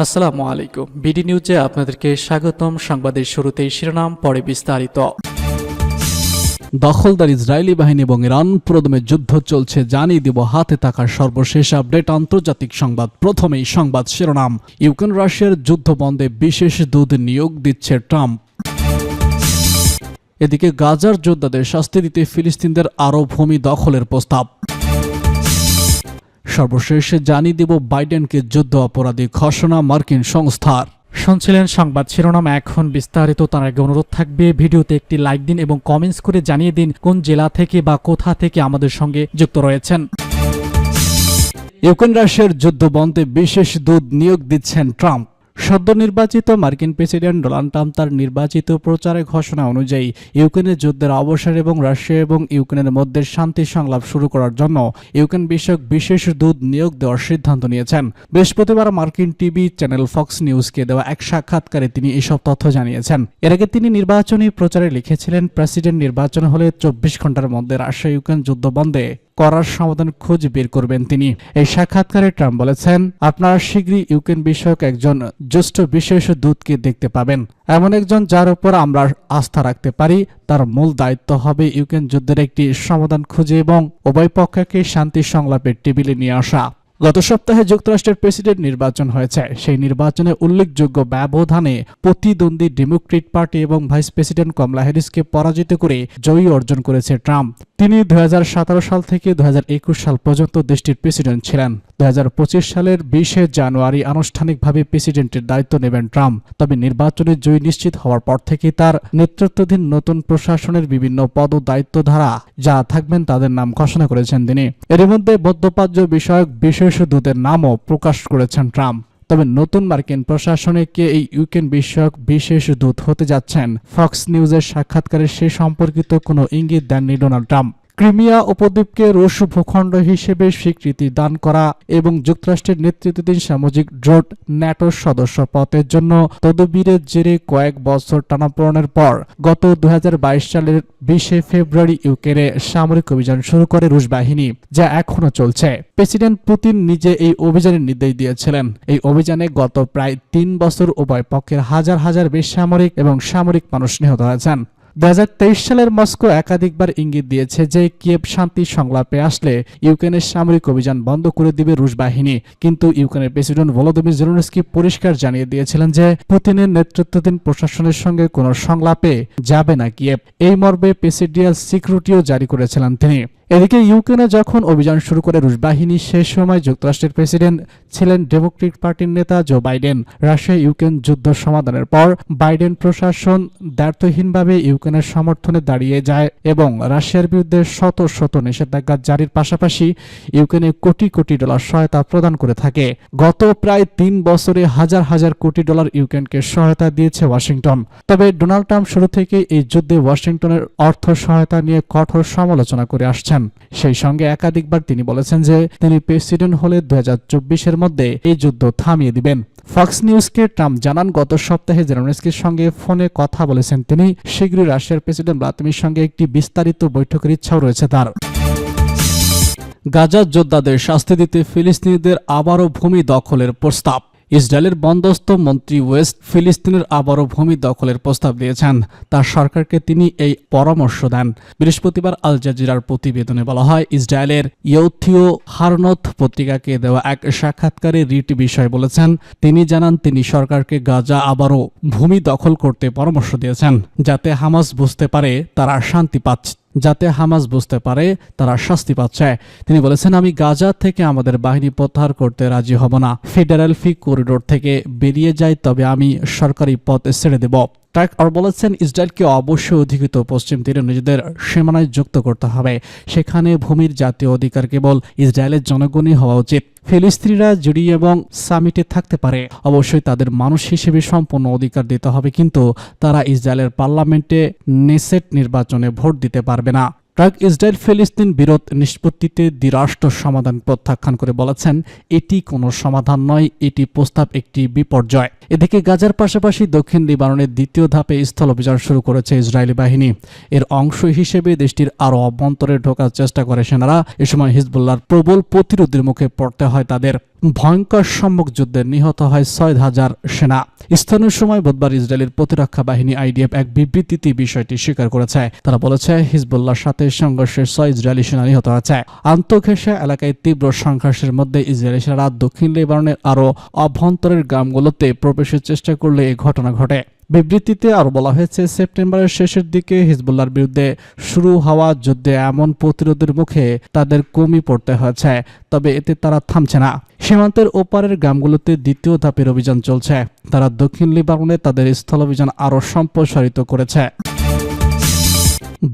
আসসালামু আলাইকুম। বিডি নিউজে আপনাদেরকে স্বাগতম। সংবাদের শুরুতেই শিরোনাম, পরে বিস্তারিত। দখলদার ইসরায়েলি বাহিনী এবং ইরান পুরোদমে যুদ্ধ চলছে, জানিয়ে দিব হাতে থাকার সর্বশেষ আপডেট আন্তর্জাতিক সংবাদ। প্রথমেই সংবাদ শিরোনাম, ইউক্রেন রাশিয়ার যুদ্ধ বন্ধে বিশেষ দূত নিয়োগ দিচ্ছে ট্রাম্প। এদিকে গাজার যোদ্ধাদের শাস্তি দিতে ফিলিস্তিনদের আরও ভূমি দখলের প্রস্তাব। সর্বশেষ জানিয়ে দিব বাইডেনকে যুদ্ধ অপরাধী ঘোষণা মার্কিন সংস্থার। শুনছিলেন সংবাদ শিরোনাম, এখন বিস্তারিত। তার আগে অনুরোধ থাকবে, ভিডিওতে একটি লাইক দিন এবং কমেন্টস করে জানিয়ে দিন কোন জেলা থেকে বা কোথা থেকে আমাদের সঙ্গে যুক্ত রয়েছেন। ইউক্রেন রাশিয়ার যুদ্ধ বন্ধে বিশেষ দূত নিয়োগ দিচ্ছেন ট্রাম্প। সদ্য নির্বাচিত মার্কিন প্রেসিডেন্ট ডোনাল্ড ট্রাম্প তার নির্বাচিত প্রচারের ঘোষণা অনুযায়ী ইউক্রেনের যুদ্ধের অবসান এবং রাশিয়া এবং ইউক্রেনের মধ্যে শান্তি সংলাপ শুরু করার জন্য ইউক্রেন বিষয়ক বিশেষ দূত নিয়োগ দেওয়ার সিদ্ধান্ত নিয়েছেন। বৃহস্পতিবার মার্কিন টিভি চ্যানেল ফক্স নিউজকে দেওয়া এক সাক্ষাৎকারে তিনি এসব তথ্য জানিয়েছেন। এর আগে তিনি নির্বাচনী প্রচারে লিখেছিলেন, প্রেসিডেন্ট নির্বাচন হলে 24 ঘন্টার মধ্যে রাশিয়া ইউক্রেন যুদ্ধ বন্ধে করার সমাধান খুঁজ বের করবেন তিনি। এই সাক্ষাৎকারে ট্রাম্প বলেছেন, আপনারা শীঘ্রই ইউক্রেন বিষয়ক একজন জ্যেষ্ঠ বিশেষ দূতকে দেখতে পাবেন, এমন একজন যার উপর আমরা আস্থা রাখতে পারি। তার মূল দায়িত্ব হবে ইউক্রেন যুদ্ধের একটি সমাধান খুঁজে এবং উভয় পক্ষকে শান্তি সংলাপের টেবিলে নিয়ে আসা। গত সপ্তাহে যুক্তরাষ্ট্রের প্রেসিডেন্ট নির্বাচন হয়েছে। সেই নির্বাচনে উল্লেখযোগ্য ব্যবধানে প্রতিদ্বন্দ্বী ডেমোক্রেট পার্টি এবং ভাইস প্রেসিডেন্ট কমলা হ্যারিসকে পরাজিত করে জয়ী অর্জন করেছে ট্রাম্প। তিনি 2017 সাল থেকে 2021 সাল পর্যন্ত দেশটির প্রেসিডেন্ট ছিলেন। 2025 সালের 20 জানুয়ারি আনুষ্ঠানিকভাবে প্রেসিডেন্টের দায়িত্ব নেবেন ট্রাম্প। তবে নির্বাচনে জয়ী নিশ্চিত হওয়ার পর থেকে তার নেতৃত্বাধীন নতুন প্রশাসনের বিভিন্ন পদ ও দায়িত্বধারা যারা থাকবেন তাদের নাম ঘোষণা করেছেন তিনি। এর মধ্যে মধ্যপ্রাচ্য বিষয়ক বিশেষ দূতের নামও প্রকাশ করেছেন ট্রাম্প। তবে নতুন মার্কিন প্রশাসনে কে এই ইউক্রেন বিষয়ক বিশেষ দূত হতে যাচ্ছেন, ফক্স নিউজের সাক্ষাৎকারে সে সম্পর্কিত কোনো ইঙ্গিত দেননি ডোনাল্ড ট্রাম্প। ক্রিমিয়া উপদ্বীপকে রুশ ভূখণ্ড হিসেবে স্বীকৃতি দান করা এবং যুক্তরাষ্ট্রের নেতৃত্বাধীন সামরিক জোট ন্যাটোর সদস্য পদের জন্য তদবিরের জেরে কয়েক বছর টানাপোড়েনের পর গত 2022 সালের 20 ফেব্রুয়ারি ইউক্রেনে সামরিক অভিযান শুরু করে রুশ বাহিনী, যা এখনো চলছে। প্রেসিডেন্ট পুতিন নিজে এই অভিযানের নির্দেশ দিয়েছিলেন। এই অভিযানে গত প্রায় 3 বছর উভয় পক্ষের হাজার হাজার বেসামরিক এবং সামরিক মানুষ নিহত হয়েছেন। 2023 সালের মস্কো একাধিকবার ইঙ্গিত দিয়েছে যে কিয়েভ শান্তি সংলাপে আসলে ইউক্রেনের সামরিক অভিযান বন্ধ করে দিবে রুশ বাহিনী, কিন্তু ইউক্রেনের প্রেসিডেন্ট ভলোদিমির জেলেনস্কি পরিষ্কার জানিয়ে দিয়েছিলেন যে পুতিনের নেতৃত্বাধীন প্রশাসনের সঙ্গে কোনো সংলাপে যাবে না কিয়েভ। এই মর্মে প্রেসিডিয়াল সিকিউরিটিও জারি করেছিলেন তিনি। এদিকে ইউক্রেনে যখন অভিযান শুরু করে রুশ বাহিনী, সেই সময় যুক্তরাষ্ট্রের প্রেসিডেন্ট ছিলেন ডেমোক্রেট পার্টির নেতা জো বাইডেন। রাশিয়া ইউক্রেন যুদ্ধ সমাধানের পর বাইডেন প্রশাসন দ্ব্যর্থহীনভাবে ইউক্রেনের সমর্থনে দাঁড়িয়ে যায় এবং রাশিয়ার বিরুদ্ধে শত শত নিষেধাজ্ঞা জারির পাশাপাশি ইউক্রেনে কোটি কোটি ডলার সহায়তা প্রদান করে থাকে। গত প্রায় 3 বছরে হাজার হাজার কোটি ডলার ইউক্রেনকে সহায়তা দিয়েছে ওয়াশিংটন। তবে ডোনাল্ড ট্রাম্প শুরু থেকে এই যুদ্ধে ওয়াশিংটনের অর্থ সহায়তা নিয়ে কঠোর সমালোচনা করে আসছেন। সেই সঙ্গে একাধিকবার তিনি বলেছেন যে তিনি প্রেসিডেন্ট হলে 2024-এর মধ্যে এই যুদ্ধ থামিয়ে দিবেন। ফক্স নিউজকে ট্রাম্প জানান, গত সপ্তাহে জেলেনস্কির সঙ্গে ফোনে কথা বলেছেন তিনি। শীঘ্রই রাশিয়ার প্রেসিডেন্ট ভ্লাদিমির সঙ্গে একটি বিস্তারিত বৈঠকের ইচ্ছাও রয়েছে তার। গাজার যোদ্ধাদের শাস্তি দিতে ফিলিস্তিনিদের আবারও ভূমি দখলের প্রস্তাব। ইসরায়েলের বন্দোবস্ত মন্ত্রী ওয়েস্ট ফিলিস্তিনের আবারও ভূমি দখলের প্রস্তাব দিয়েছেন। তার সরকারকে তিনি এই পরামর্শ দেন। বৃহস্পতিবার আল জাজিরার প্রতিবেদনে বলা হয়, ইসরায়েলের ইয়থিও হারনথ পত্রিকাকে দেওয়া এক সাক্ষাৎকারে রিট বিষয় বলেছেন। তিনি জানান, তিনি সরকারকে গাজা আবারও ভূমি দখল করতে পরামর্শ দিয়েছেন, যাতে হামাস বুঝতে পারে তারা শাস্তি পাচ্ছে। তিনি বলেছেন, আমি গাজা থেকে আমাদের বাহিনী প্রত্যাহার করতে রাজি হব না। ফেডারেল ফি করিডোর থেকে বেরিয়ে যাই, তবে আমি সরকারি পথ ছেড়ে দেব। ট্রাক আর বলেছেন, ইসরায়েলকে অবশ্যই অধিকৃত পশ্চিম তীরে নিজেদের সীমানায় যুক্ত করতে হবে। সেখানে ভূমির জাতীয় অধিকার কেবল ইসরায়েলের জনগণই হওয়া উচিত। ফিলিস্তিনিরা জুড়ি এবং সামিটে থাকতে পারে, অবশ্যই তাদের মানুষ হিসেবে সম্পূর্ণ অধিকার দিতে হবে, কিন্তু তারা ইসরায়েলের পার্লামেন্টে নেসেট নির্বাচনে ভোট দিতে পারবে না। ট্রাক ইসরায়েল ফিলিস্তিন বিরোধ নিষ্পত্তিতে দ্বিরাষ্ট্র সমাধান প্রত্যাখ্যান করে বলেছেন, এটি কোনো সমাধান নয়, এটি প্রস্তাব একটি বিপর্যয়। এদিকে গাজার পাশাপাশি দক্ষিণ লিবাননের দ্বিতীয় ধাপে স্থল অভিযান শুরু করেছে ইসরায়েলি বাহিনী। এর অংশ হিসেবে দেশটির আরও অভ্যন্তরে ঢোকার চেষ্টা করে সেনারা। এ সময় হিজবুল্লাহর প্রবল প্রতিরোধের মুখে পড়তে হয় তাদের। ভয়ঙ্কর সম্মুখ যুদ্ধে নিহত হয় 6,000 সেনা। স্থানীয় সময় বুধবার ইসরায়েলের প্রতিরক্ষা বাহিনী আইডিএফ এক বিবৃতিতে বিষয়টি স্বীকার করেছে। তারা বলেছে, হিজবুল্লাহর সাথে সংঘর্ষে 6 ইসরায়েলি সেনা নিহত হয়েছে। আন্তঃঘেঁষা এলাকায় তীব্র সংঘর্ষের মধ্যে ইসরায়েলি সেনারা দক্ষিণ লেবাননের আরও অভ্যন্তরের গ্রামগুলোতে প্রবেশের চেষ্টা করলে এই ঘটনা ঘটে। বিবৃতিতে আরও বলা হয়েছে, সেপ্টেম্বরের শেষের দিকে হিজবুল্লাহর বিরুদ্ধে শুরু হওয়া যুদ্ধে এমন প্রতিরোধের মুখে তাদের কমই পড়তে হয়েছে, তবে এতে তারা থামছে না। সীমান্তের ওপারের গ্রামগুলোতে দ্বিতীয় ধাপের অভিযান চলছে। তারা দক্ষিণ লিবাননে তাদের স্থল অভিযান আরও সম্প্রসারিত করেছে।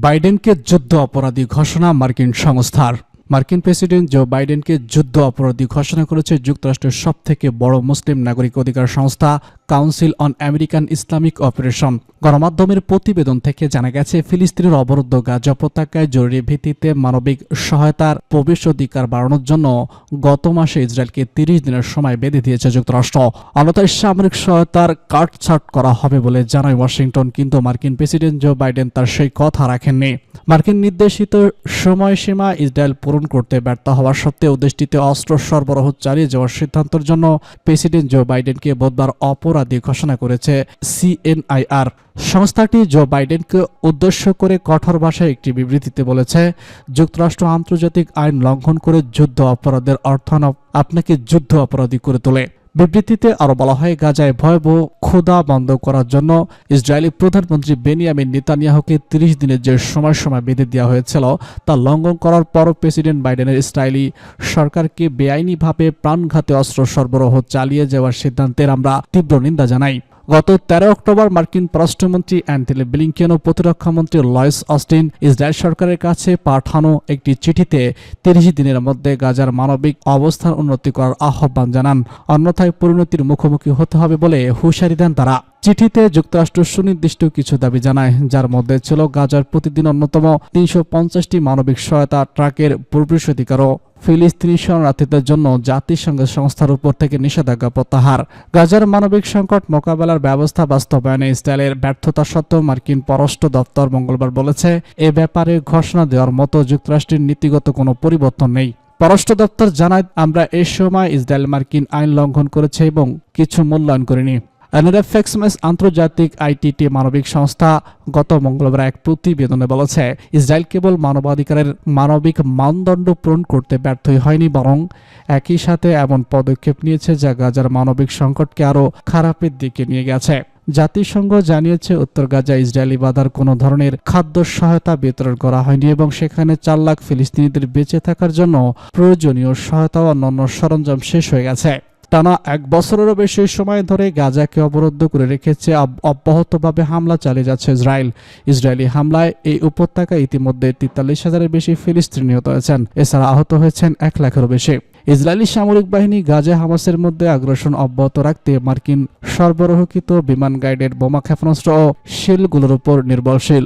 বাইডেনকে যুদ্ধ অপরাধী ঘোষণা মার্কিন সংস্থার। মার্কিন প্রেসিডেন্ট জো বাইডেনকে যুদ্ধ অপরাধী ঘোষণা করেছে যুক্তরাষ্ট্রের সবথেকে বড় মুসলিম নাগরিক অধিকার সংস্থা council on American Islamic operation. গণমাধ্যমের প্রতিবেদন থেকে জানা গেছে, ফিলিস্তিনের অবরুদ্ধ গাজা উপত্যকায় জরুরি ভিত্তিতে মানবিক সহায়তার প্রবেশ অধিকার বাড়ানোর জন্য গত মাসে ইসরায়েলকে 30 দিনের সময় বেঁধে দিয়েছে যুক্তরাষ্ট্র। অন্যথায় সামরিক সহায়তার কাটছাঁট করা হবে বলে জানায় ওয়াশিংটন, কিন্তু মার্কিন প্রেসিডেন্ট জো বাইডেন তার সেই কথা রাখেননি। মার্কিন নির্দেশিত সময়সীমা ইসরায়েল পূরণ করতে ব্যর্থ হওয়া সত্ত্বেও দেশটিতে অস্ত্র সরবরাহ চালিয়ে যাওয়ার সিদ্ধান্তের জন্য প্রেসিডেন্ট জো বাইডেনকে বুধবার অপরাধী ঘোষণা করেছে সিএনআইআর। সংস্থাটি জো বাইডেনকে উদ্দেশ্য করে কঠোর ভাষায় একটি বিবৃতিতে বলেছে, যুক্তরাষ্ট্র আন্তর্জাতিক আইন লঙ্ঘন করে যুদ্ধ অপরাধের অর্থায়ন আপনাকে যুদ্ধ অপরাধী করে তোলে। বিবৃতিতে আরও বলা হয়, গাজায় ভয়াবহ ক্ষুধা বন্ধ করার জন্য ইসরায়েলি প্রধানমন্ত্রী বেনিয়ামিন নেতানিয়াহুকে 30 দিনের যে সময় বেঁধে দেওয়া হয়েছিল তা লঙ্ঘন করার পরও প্রেসিডেন্ট বাইডেনের ইসরায়েলি সরকারকে বেআইনিভাবে প্রাণঘাতী অস্ত্র সরবরাহ চালিয়ে যাওয়ার সিদ্ধান্তের আমরা তীব্র নিন্দা জানাই। গত 13 অক্টোবর মার্কিন পররাষ্ট্রমন্ত্রী অ্যান্টনি ব্লিংকেন ও প্রতিরক্ষামন্ত্রী লয়েস অস্টিন ইসরায়েল সরকারের কাছে পাঠানো একটি চিঠিতে 30 দিনের মধ্যে গাজার মানবিক অবস্থার উন্নতি করার আহ্বান জানান, অন্যথায় পরিণতির মুখোমুখি হতে হবে বলে হুঁশিয়ারি দেন তারা। চিঠিতে যুক্তরাষ্ট্র সুনির্দিষ্ট কিছু দাবি জানায়, যার মধ্যে ছিল গাজার প্রতিদিন অন্যতম 350টি মানবিক সহায়তা ট্রাকের প্রবেশাধিকার ও ফিলিস্তিনি শরণার্থীদের জন্য জাতিসংঘ সংস্থার উপর থেকে নিষেধাজ্ঞা প্রত্যাহার। গাজার মানবিক সংকট মোকাবেলার ব্যবস্থা বাস্তবায়নে ইসরায়েলের ব্যর্থতা সত্ত্বেও মার্কিন পররাষ্ট্র দপ্তর মঙ্গলবার বলেছে, এ ব্যাপারে ঘোষণা দেওয়ার মতো যুক্তরাষ্ট্রের নীতিগত কোনো পরিবর্তন নেই। পররাষ্ট্র দপ্তর জানায়, আমরা এ সময় ইসরায়েল মার্কিন আইন লঙ্ঘন করেছে এবং কিছু মূল্যায়ন করিনি। এনএরএফএক্সএমএস আন্তর্জাতিক আইটিটি মানবিক সংস্থা গত মঙ্গলবার এক প্রতিবেদনে বলেছে, ইসরায়েল কেবল মানবাধিকারের মানবিক মানদণ্ড পূরণ করতে ব্যর্থই হয়নি, বরং একই সাথে এমন পদক্ষেপ নিয়েছে যা গাজার মানবিক সংকটকে আরও খারাপের দিকে নিয়ে গেছে। জাতিসংঘ জানিয়েছে, উত্তর গাজায় ইসরায়েলি বাধার কোনো ধরনের খাদ্য সহায়তা বিতরণ করা হয়নি এবং সেখানে 4 লাখ ফিলিস্তিনিদের বেঁচে থাকার জন্য প্রয়োজনীয় সহায়তা ও অন্যান্য সরঞ্জাম শেষ হয়ে গেছে। টানা 1 বছরেরও বেশি সময় ধরে গাজাকে অবরুদ্ধ করে রেখেছে অব্যাহতভাবে হামলা চালিয়ে যাচ্ছে ইসরায়েল। ইসরায়েলি হামলায় এই উপত্যকায় ইতিমধ্যে 43,000-এর বেশি ফিলিস্তিনি নিহত হয়েছেন। এছাড়া আহত হয়েছেন 1 লাখেরও বেশি। ইসরায়েলি সামরিক বাহিনী গাজা হামাসের মধ্যে আগ্রাসন অব্যাহত রাখতে মার্কিন সরবরাহকৃত বিমান গাইডেড বোমা ক্ষেপণাস্ত্র ও শেলগুলোর উপর নির্ভরশীল।